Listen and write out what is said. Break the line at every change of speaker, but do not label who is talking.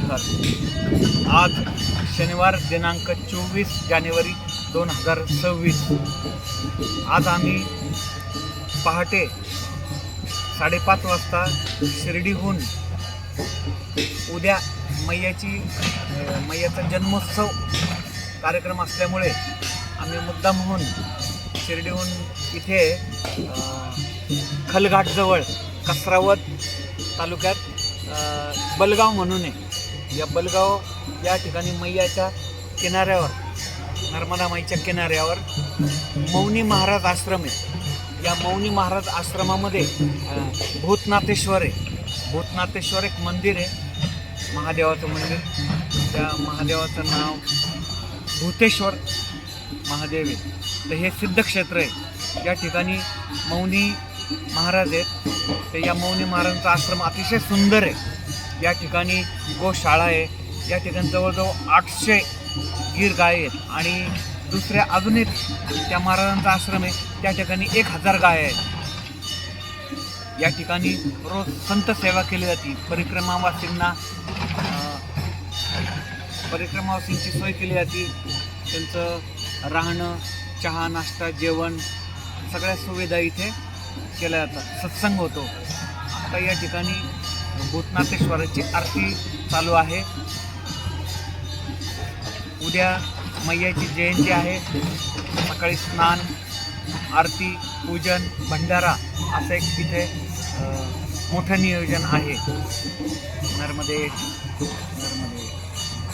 शिखर। आज शनिवार दिनांक 24 जानेवारी 2026। आज आम्ही पहाटे 5:30 वाजता शिर्डीहून उद्या मैयाचा जन्मोत्सव कार्यक्रम असल्यामुळे आम्ही मुद्दामहून शिर्डीहून इथे खलघाटजवळ कसरावत तालुक्यात बलगाव म्हणून आहे। या बलगाव या ठिकाणी मैयाच्या किनाऱ्यावर, नर्मदा माईच्या किनाऱ्यावर मौनी महाराज आश्रम आहे। या मौनी महाराज आश्रमामध्ये भूतनाथेश्वर आहे। भूतनाथेश्वर एक मंदिर आहे, महादेवाचं मंदिर। त्या महादेवाचं नाव भूतेश्वर महादेव आहे। तर हे सिद्धक्षेत्र आहे। या ठिकाणी मौनी महाराज आहेत। तर या मौनी महाराजांचा आश्रम अतिशय सुंदर आहे। या ठिकाणी गोशाळा आहे। या ठिकाणी जवळजवळ 800 गीर गाय आहेत आणि दुसऱ्या अजून एक त्या महाराजांचा आश्रम आहे, त्या ठिकाणी 1000 गाय आहेत। या ठिकाणी रोज संत सेवा केली जाते। परिक्रमावासींची सोय केली जाते। त्यांचं राहणं, चहा, नाश्ता, जेवण सगळ्या सुविधा इथे केल्या जातात। सत्संग होतो। आता या ठिकाणी भूतनाथेश्वराची आरती चालू आहे। उद्या मैयाची जयंती आहे। सकाळी स्नान, आरती, पूजन, भंडारा असं एक इथे मोठं नियोजन आहे। नर्मदे